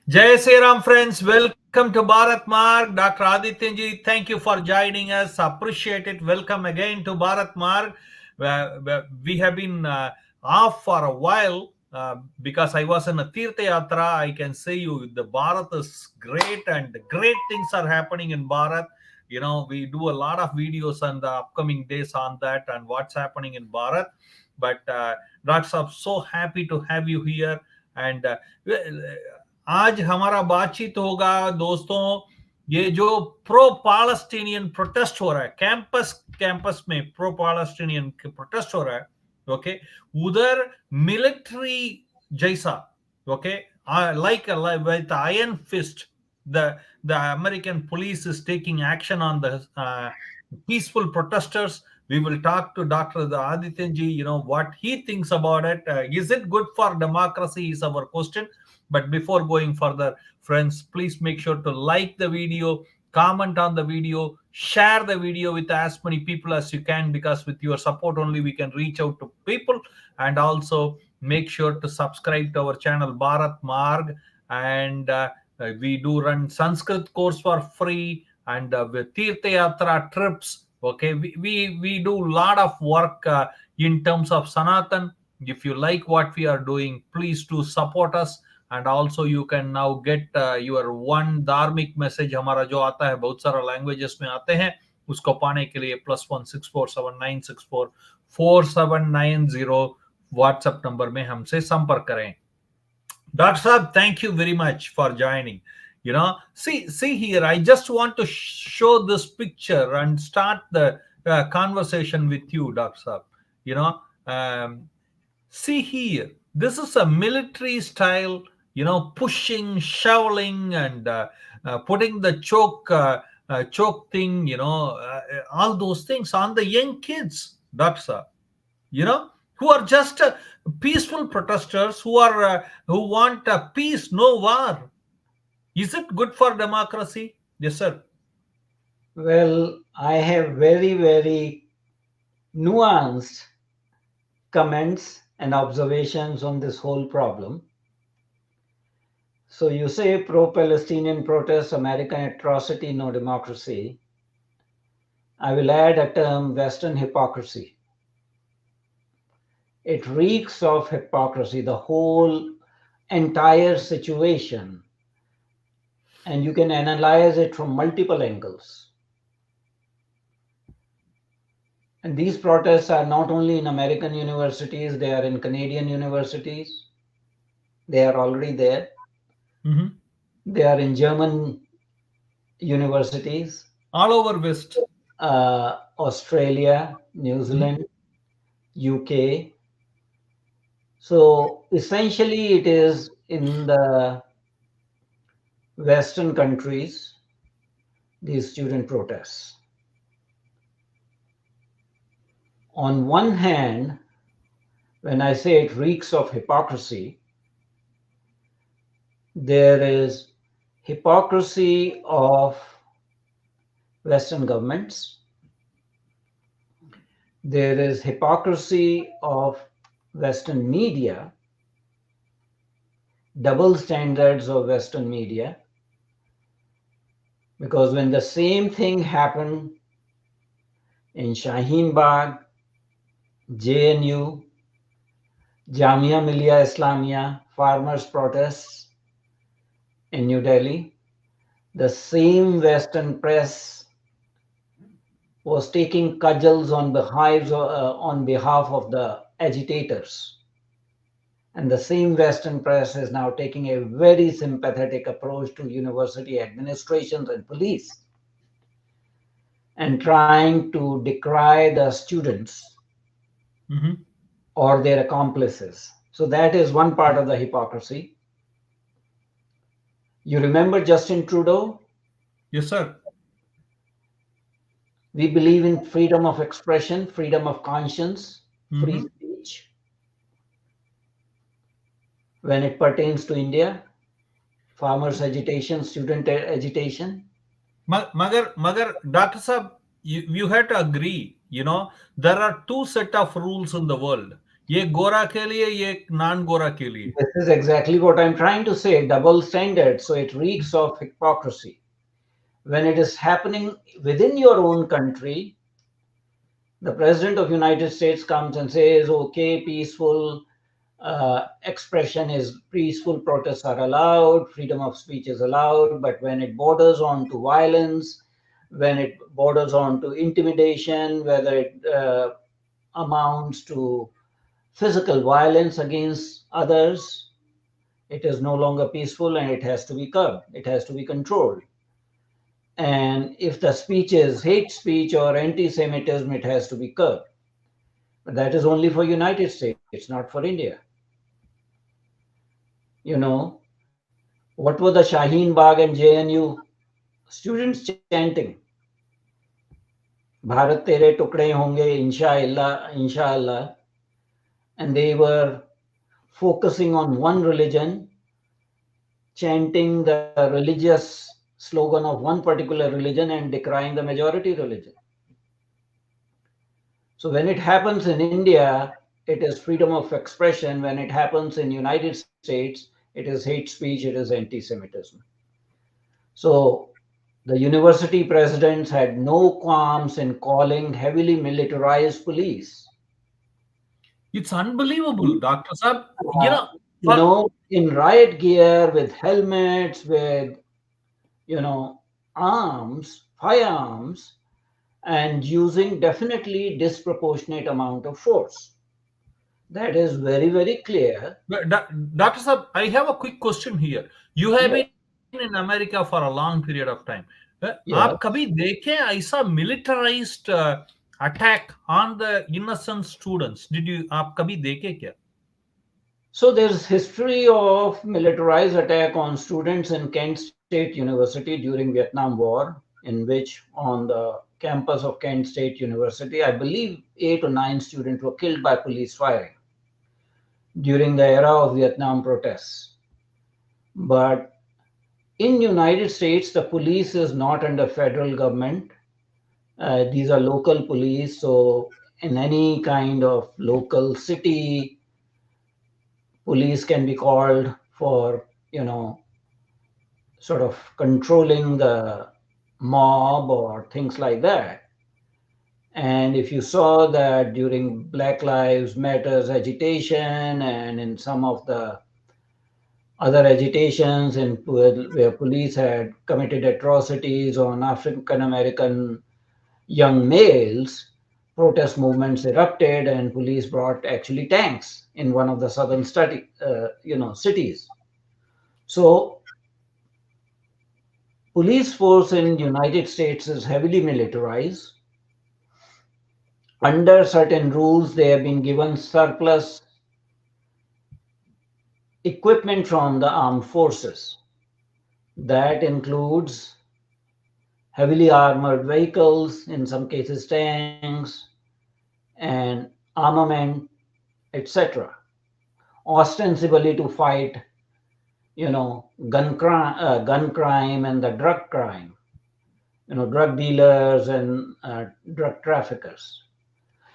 Jai Sri Ram, friends. Welcome to Bharat Marg. Dr. Adityanjee, thank you for joining us. Appreciate it. Welcome again to Bharat Marg. We have been off for a while because I was in a Tirtha Yatra. I can say you the Bharat is great and great things are happening in Bharat. We do a lot of videos on the upcoming days on that and what's happening in Bharat. But Dr. I'm so happy to have you here. And आज हमारा बातचीत होगा दोस्तों ये जो pro पालस्टीनियन protest हो रहा है कैंपस कैंपस में प्रो पालस्टीनियन प्रोटेस्ट हो रहा है ओके उधर मिलिट्री जैसा okay like with iron fist the American police is taking action on the peaceful protesters. We will talk to Dr. Adityanjee, what he thinks about it. Is it good for democracy is our question. But before going further, friends, please make sure to like the video, comment on the video, share the video with as many people as you can, because with your support only we can reach out to people. And also make sure to subscribe to our channel Bharat Marg. And we do run Sanskrit course for free, and with Tirtha Yatra trips. Okay, we do a lot of work in terms of Sanatan. If you like what we are doing, please do support us. And also you can now get your one धार्मिक message हमारा जो आता है बहुत सारा languages में आते हैं उसको पाने के लिए +16479644790 व्हाट्सएप नंबर में हमसे संपर्क करें. Dr. Saab, thank you very much for joining. See here, I just want to show this picture and start the conversation with you, Dr. Saab. See here, this is a military style, pushing, shoveling, and putting the choke thing, all those things on the young kids, Dr. Saab. Who are just peaceful protesters who want peace, no war. Is it good for democracy? Yes, sir. Well, I have very, very nuanced comments and observations on this whole problem. So you say pro-Palestinian protests, American atrocity, no democracy. I will add a term, Western hypocrisy. It reeks of hypocrisy, the whole entire situation. And you can analyze it from multiple angles. And these protests are not only in American universities, they are in Canadian universities. They are already there. Mm-hmm. They are in German universities. All over West. Australia, New Zealand, UK. So essentially it is in the Western countries, these student protests. On one hand, when I say it reeks of hypocrisy, there is hypocrisy of Western governments. There is hypocrisy of Western media, double standards of Western media, because when the same thing happened in Shaheen Bagh, JNU, Jamia Millia Islamia, farmers' protests in New Delhi, the same Western press was taking cudgels on behalf of the agitators. And the same Western press is now taking a very sympathetic approach to university administrations and police and trying to decry the students or their accomplices. So that is one part of the hypocrisy. You remember Justin Trudeau? Yes, sir. We believe in freedom of expression, freedom of conscience, free speech. When it pertains to India, farmers' agitation, student agitation. Magar, Dr. Saab, you had to agree, there are two set of rules in the world. ये गोरा के लिए, ये non गोरा के लिए. This is exactly what I'm trying to say, double standard. So it reeks of hypocrisy. When it is happening within your own country, the president of United States comes and says, okay, peaceful expression is peaceful, protests are allowed, freedom of speech is allowed, but when it borders on to violence, when it borders on to intimidation, whether it amounts to physical violence against others, it is no longer peaceful and it has to be curbed, it has to be controlled. And if the speech is hate speech or anti-Semitism, it has to be curbed. But that is only for United States, not for India. You know, what were the Shaheen Bagh and JNU students chanting? Bharat tere tukde honge, inshallah, inshallah. And they were focusing on one religion, chanting the religious slogan of one particular religion and decrying the majority religion. So when it happens in India, it is freedom of expression. When it happens in United States, it is hate speech, it is anti-Semitism. So the university presidents had no qualms in calling heavily militarized police. It's unbelievable, Dr. Saab. In riot gear, with helmets, with, arms, firearms, and using definitely disproportionate amount of force. That is very, very clear. Dr. Saab, I have a quick question here. You have been in America for a long period of time. आप कभी देखे ऐसा militarized attack on the innocent students? आप कभी देखे क्या? So there's history of militarized attack on students in Kent State University during Vietnam War, in which on the campus of Kent State University, I believe 8 or 9 students were killed by police firing during the era of Vietnam protests. But in United States, the police is not under federal government. These are local police. So in any kind of local city, police can be called for, sort of controlling the mob or things like that. And if you saw that during Black Lives Matters agitation and in some of the other agitations where police had committed atrocities on African American young males, protest movements erupted and police brought actually tanks in one of the southern cities. So police force in United States is heavily militarized. Under certain rules, they have been given surplus equipment from the armed forces. That includes heavily armored vehicles, in some cases tanks, and armament, etc. Ostensibly to fight, gun crime and the drug crime, drug dealers and drug traffickers.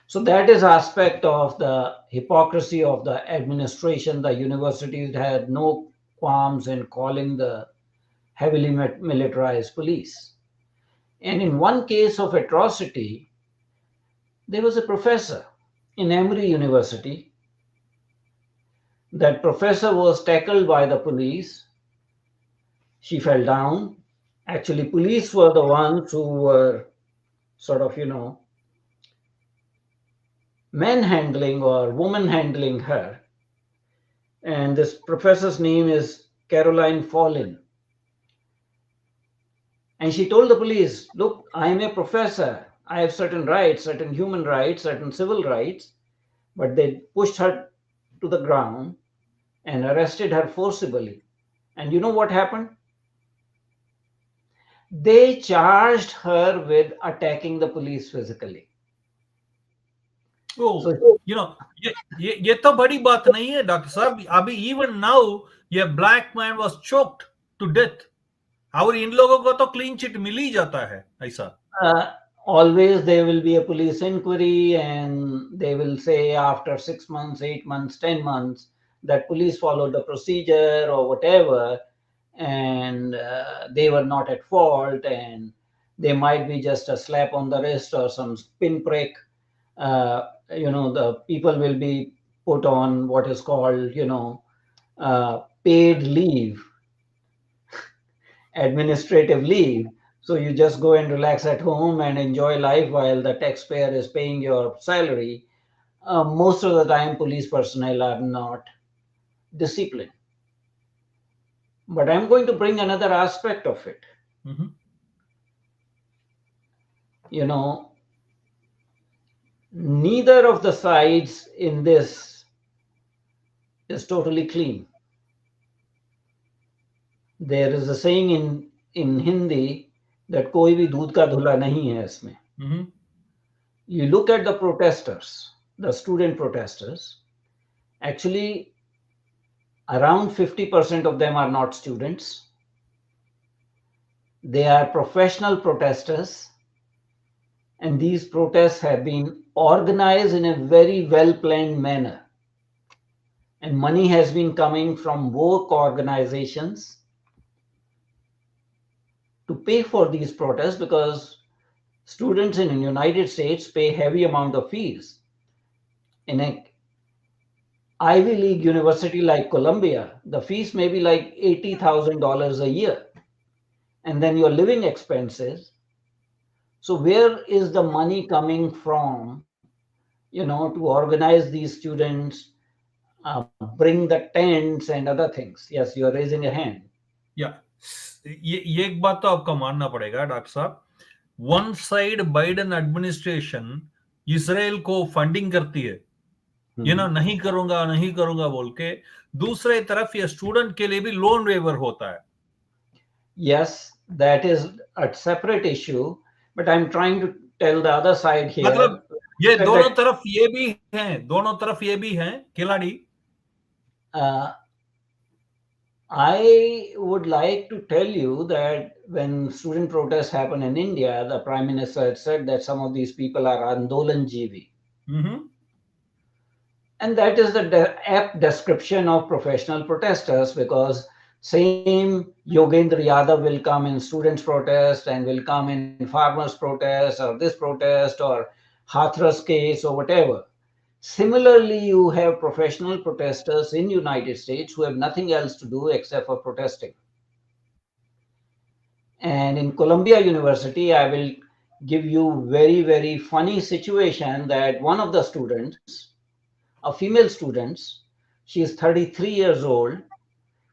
So that is aspect of the hypocrisy of the administration. The universities had no qualms in calling the heavily militarized police. And in one case of atrocity, there was a professor in Emory University. That professor was tackled by the police. She fell down. Actually, police were the ones who were sort of, manhandling or woman handling her. And this professor's name is Caroline Fallin. And she told the police, look, I am a professor. I have certain rights, certain human rights, certain civil rights. But they pushed her to the ground and arrested her forcibly. And you know what happened? They charged her with attacking the police physically. Oh, ये तो बड़ी बात नहीं है doctor साहब. अभी even now ये black man was choked to death. और इन लोगों को तो क्लीन चिट मिल ही जाता है ऐसा. always there will be a police inquiry, and they will say after 6 months, 8 months, 10 months that police followed the procedure or whatever, and they were not at fault, and they might be just a slap on the wrist or some pinprick. The people will be put on what is called, paid leave, administrative leave. So you just go and relax at home and enjoy life while the taxpayer is paying your salary. Most of the time, police personnel are not disciplined. But I'm going to bring another aspect of it. Mm-hmm. You know, neither of the sides in this is totally clean. There is a saying in Hindi that कोई भी दूध का धुला नहीं है इसमें. Mm-hmm. You look at the protesters, the student protesters, actually around 50% of them are not students. They are professional protesters, and these protests have been organized in a very well planned manner. And money has been coming from work organizations to pay for these protests, because students in the United States pay heavy amount of fees. In an Ivy League university like Columbia, the fees may be like $80,000 a year, and then your living expenses. So where is the money coming from, to organize these students, bring the tents and other things? Yes, you are raising a hand. या ये एक बात तो आपका मानना पड़ेगा doctor साहब. One side Biden administration Israel को फंडिंग करती है, नहीं करूंगा बोल के. दूसरे तरफ ये स्टूडेंट के लिए भी लोन वेवर होता है. Yes, that is a separate issue, but I'm trying to tell the other side here. मतलब ये दोनों तरफ ये भी हैं खिलाड़ी. I would like to tell you that when student protests happen in India, the Prime Minister had said that some of these people are Andolanjeevi. Mm-hmm. And that is the apt description of professional protesters, because same Yogendra Yadav will come in students' protest and will come in farmers' protest or this protest or Hathras case or whatever. Similarly, you have professional protesters in United States who have nothing else to do except for protesting. And in Columbia University, I will give you very, very funny situation that one of the students, a female student, she is 33 years old.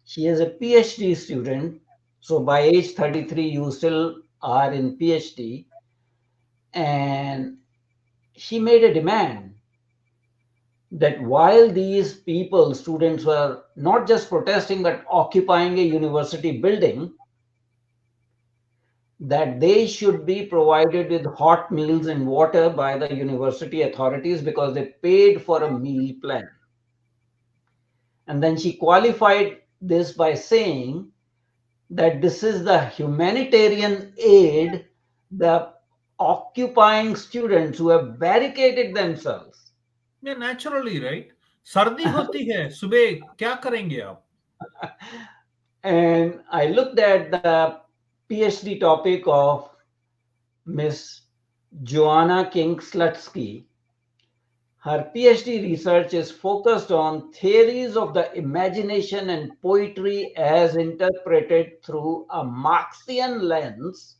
She is a PhD student. So by age 33, you still are in PhD. And she made a demand that while these people, students, were not just protesting but occupying a university building, that they should be provided with hot meals and water by the university authorities because they paid for a meal plan. And then she qualified this by saying that this is the humanitarian aid the occupying students who have barricaded themselves. Yeah, naturally, right? सर्दी होती है सुबह, क्या करेंगे आप? And I looked at the PhD topic of Miss Joanna King Slutsky. Her PhD research is focused on theories of the imagination and poetry as interpreted through a Marxian lens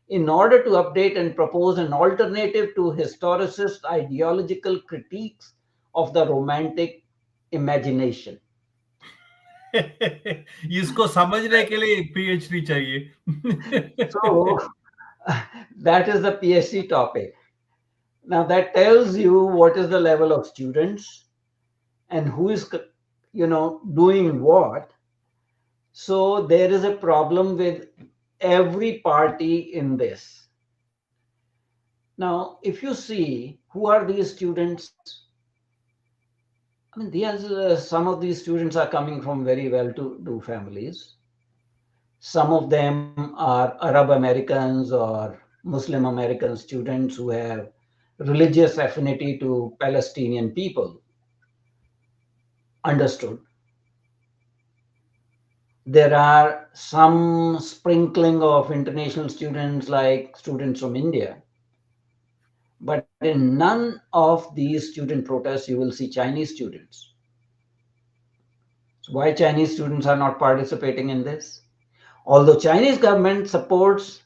in order to update and propose an alternative to historicist ideological critiques of the romantic imagination. इसको समझने के लिए PhD चाहिए. So that is the PhD topic. Now that tells you what is the level of students and who is, doing what. So there is a problem with every party in this. Now, if you see who are these students, I mean, some of these students are coming from very well-to-do families. Some of them are Arab Americans or Muslim American students who have religious affinity to Palestinian people understood. There are some sprinkling of international students like students from India, but in none of these student protests you will see Chinese students. So why Chinese students are not participating in this? Although Chinese government supports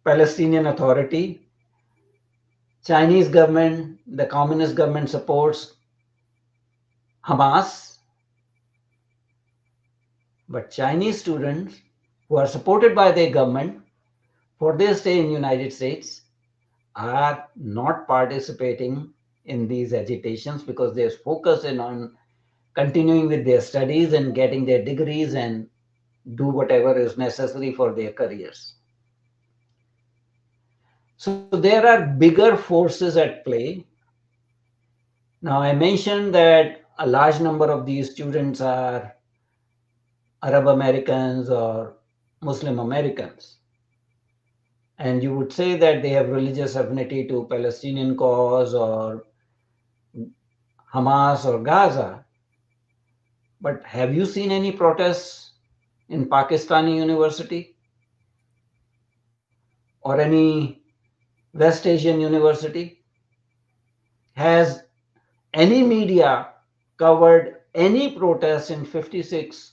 Palestinian Authority, Chinese government, the communist government supports Hamas, but Chinese students who are supported by their government for their stay in United States are not participating in these agitations because they're focused in on continuing with their studies and getting their degrees and do whatever is necessary for their careers. So there are bigger forces at play. Now, I mentioned that a large number of these students are Arab Americans or Muslim Americans. And you would say that they have religious affinity to Palestinian cause or Hamas or Gaza. But have you seen any protests in Pakistani university or any West Asian university? Has any media covered any protests in 56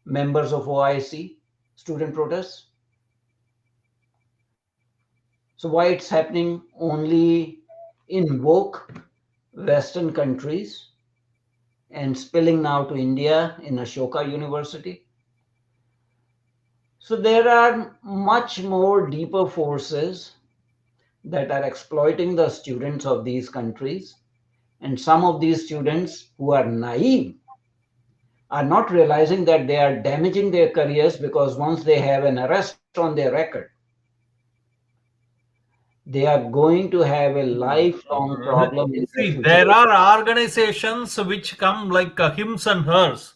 members of OIC student protests? So why it's happening only in woke Western countries and spilling now to India in Ashoka University? So there are much more deeper forces that are exploiting the students of these countries. And some of these students who are naive are not realizing that they are damaging their careers because once they have an arrest on their record, they are going to have a lifelong problem in their See, future. there are organizations which come like hims and hers.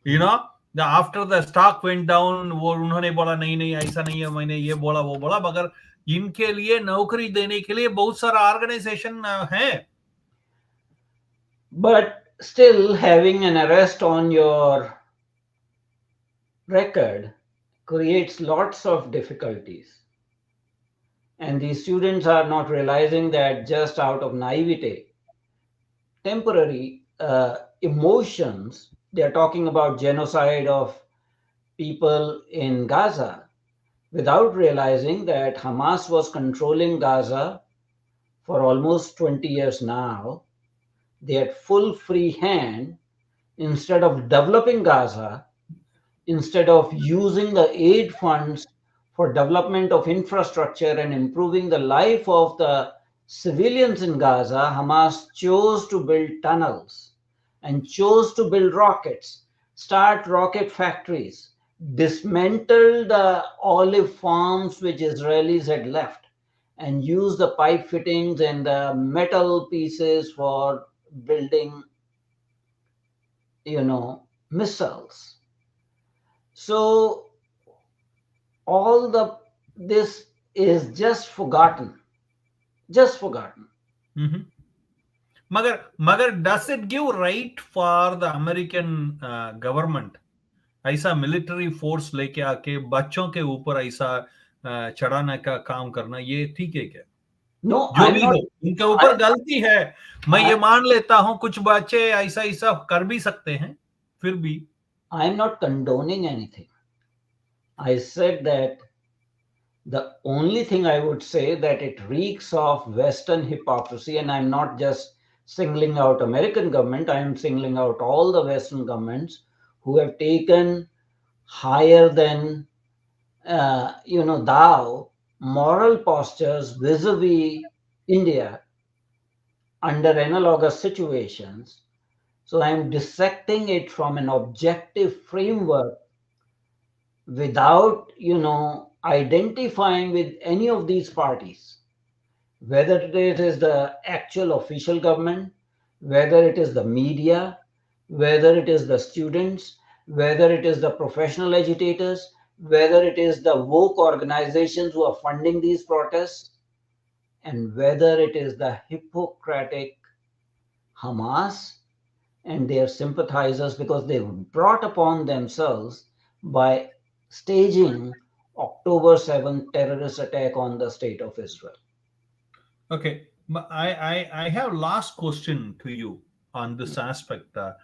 You know, after the stock went down, वो उन्होंने बोला नहीं नहीं ऐसा नहीं है, मैंने ये बोला वो बोला, मगर इनके लिए नौकरी देने के लिए बहुत सारा ऑर्गेनाइजेशन है. But still, having an arrest on your record creates lots of difficulties. And these students are not realizing that just out of naivete, temporary emotions, they are talking about genocide of people in Gaza without realizing that Hamas was controlling Gaza for almost 20 years now. They had full free hand. Instead of developing Gaza, instead of using the aid funds for development of infrastructure and improving the life of the civilians in Gaza, Hamas chose to build tunnels and chose to build rockets, start rocket factories, dismantle the olive farms which Israelis had left, and use the pipe fittings and the metal pieces for building, missiles. So all the this is just forgotten, just forgotten. Mhm. मगर does it give right for the American government ऐसा military force लेके आके बच्चों के ऊपर ऐसा चढ़ाने का काम करना, ये ठीक है क्या? No, जो I'm भी not. हो, उनके ऊपर I, गलती है, मैं ये I मान लेता हूं, कुछ बच्चे ऐसा ऐसा कर भी सकते हैं, फिर भी I'm not condoning anything. I said that the only thing I would say that it reeks of Western hypocrisy, and I'm not just singling out American government. I am singling out all the Western governments who have taken higher than thou moral postures vis-a-vis India under analogous situations. So I'm dissecting it from an objective framework without, identifying with any of these parties, whether it is the actual official government, whether it is the media, whether it is the students, whether it is the professional agitators, whether it is the woke organizations who are funding these protests, and whether it is the Hippocratic Hamas and their sympathizers, because they brought upon themselves by staging October 7th terrorist attack on the state of Israel. Okay, I have last question to you on this aspect, Dr.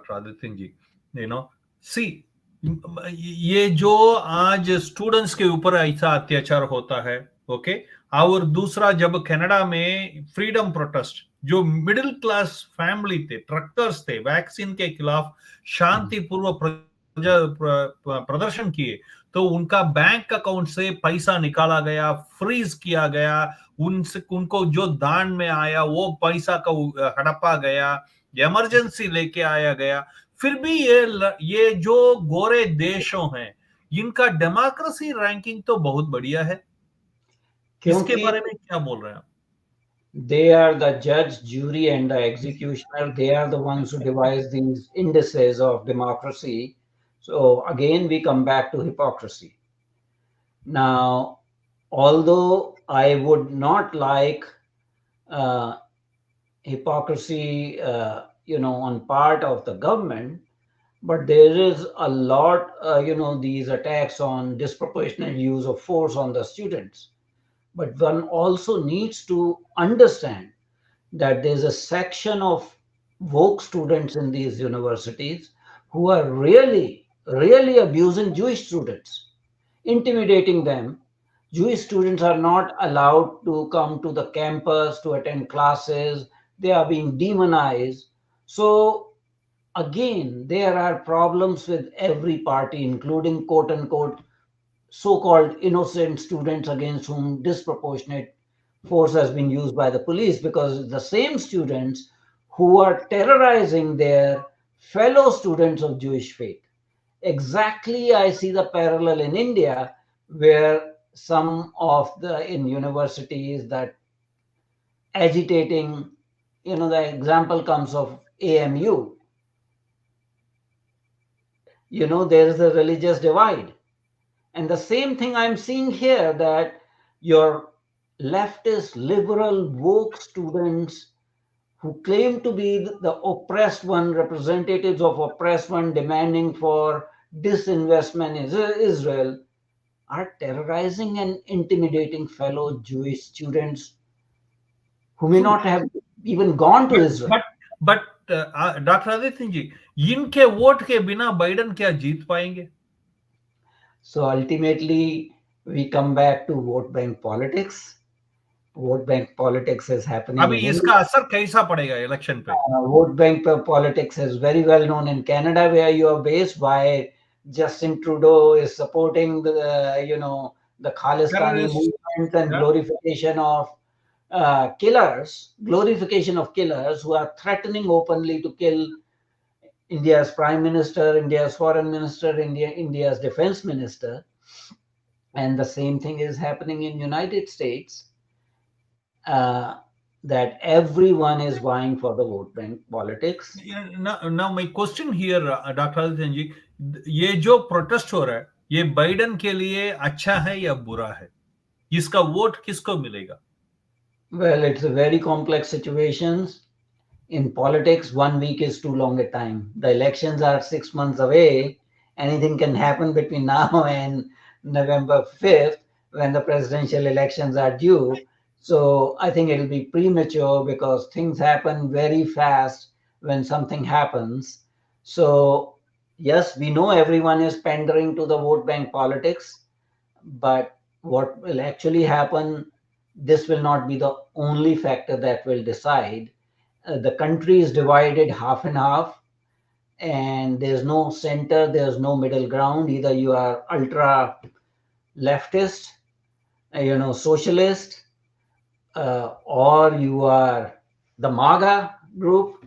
Adityanjee. You know, see, ये जो आज students के ऊपर ऐसा अत्याचार होता है, okay, और दूसरा जब कनाडा में फ्रीडम प्रोटेस्ट, जो मिडिल क्लास फैमिली थे, ट्रक्टर्स थे, वैक्सीन के खिलाफ शांतिपूर्वक प्रदर्शन किए, तो उनका बैंक अकाउंट से पैसा निकाला गया, फ्रीज किया गया, उनसे उनको जो दान में आया वो पैसा का हड़पा गया, इमरजेंसी लेके आया गया। फिर भी ये जो गोरे देशों हैं, इनका डेमोक्रेसी रैंकिंग तो बहुत बढ़िया है। इसके बारे में क्या बोल रहे हैं आप? They are the judge, jury, and the executioner. They are the ones who devise these indices of democracy. So again, we come back to hypocrisy. Now, although I would not like uh, hypocrisy, on part of the government, but there is a lot, these attacks on disproportionate use of force on the students. But one also needs to understand that there's a section of woke students in these universities who are really, really abusing Jewish students, intimidating them. Jewish students are not allowed to come to the campus to attend classes, they are being demonized. So, again, there are problems with every party, including quote unquote so called innocent students against whom disproportionate force has been used by the police, because the same students who are terrorizing their fellow students of Jewish faith. Exactly, I see the parallel in India, where some of the in universities that agitating, the example comes of AMU. There is a religious divide. And the same thing I'm seeing here, that your leftist, liberal, woke students who claim to be the oppressed one, representatives of oppressed one demanding for disinvestment in Israel, are terrorizing and intimidating fellow Jewish students who may not have even gone to Israel. But doctor Aditya ji, इनके vote के बिना Biden क्या जीत पाएंगे? So ultimately, we come back to vote bank politics. Vote bank politics is happening अभी in इसका India. असर कैसा पड़ेगा इलेक्शन पे? Vote bank politics is very well known in Canada, where you are based. Why Justin Trudeau is supporting the Khalistani Terrorists, movement and yeah. glorification of killers who are threatening openly to kill India's prime minister, India's foreign minister, India's defense minister. And the same thing is happening in United States, that everyone is vying for the vote bank politics. Now my question here, doctor Aditya ji, ये जो protest हो रहा है, ये Biden के लिए अच्छा है या बुरा है? इसका वोट किसको मिलेगा? Well, it's a very complex situations. In politics, 1 week is too long a time. The elections are 6 months away. Anything can happen between now and November 5th, when the presidential elections are due. So I think it'll be premature, because things happen very fast when something happens. So, yes, we know everyone is pandering to the vote bank politics, but what will actually happen, this will not be the only factor that will decide. The country is divided half and half, and there's no center, there's no middle ground. Either you are ultra leftist, socialist, or you are the MAGA group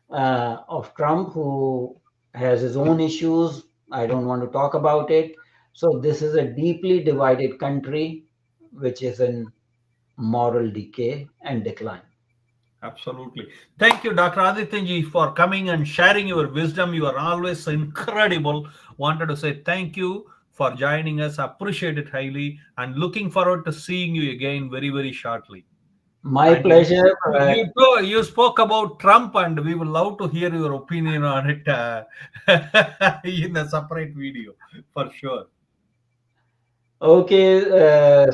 of Trump, who has his own issues. I don't want to talk about it. So this is a deeply divided country, which is in moral decay and decline. Absolutely. Thank you, Dr. Adityanjee, for coming and sharing your wisdom. You are always incredible. Wanted to say thank you for joining us. Appreciate it highly, and looking forward to seeing you again very, very shortly. My And pleasure. you spoke about Trump, and we would love to hear your opinion on it in a separate video for sure. Okay,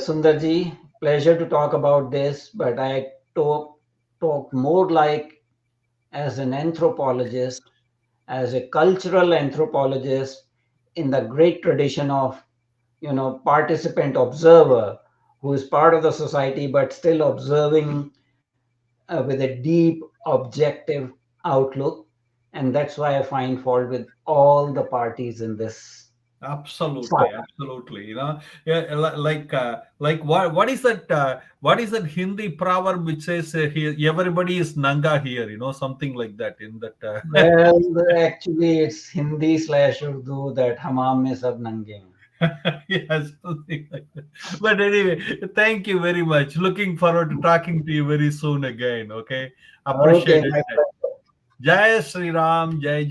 Sundarji, pleasure to talk about this, but I talk more like as an anthropologist, as a cultural anthropologist in the great tradition of, participant observer who is part of the society but still observing with a deep objective outlook. And that's why I find fault with all the parties in this Absolutely, fight. absolutely. Yeah, like what is that? What is that Hindi proverb which says everybody is nanga here? Something like that. In that. Well, actually, it's Hindi slash Urdu that Hamam mein sab nange hain. Yes, something like that. But anyway, thank you very much. Looking forward to talking to you very soon again. Okay, Okay, appreciate my it. pleasure. Jai Sri Ram, Jai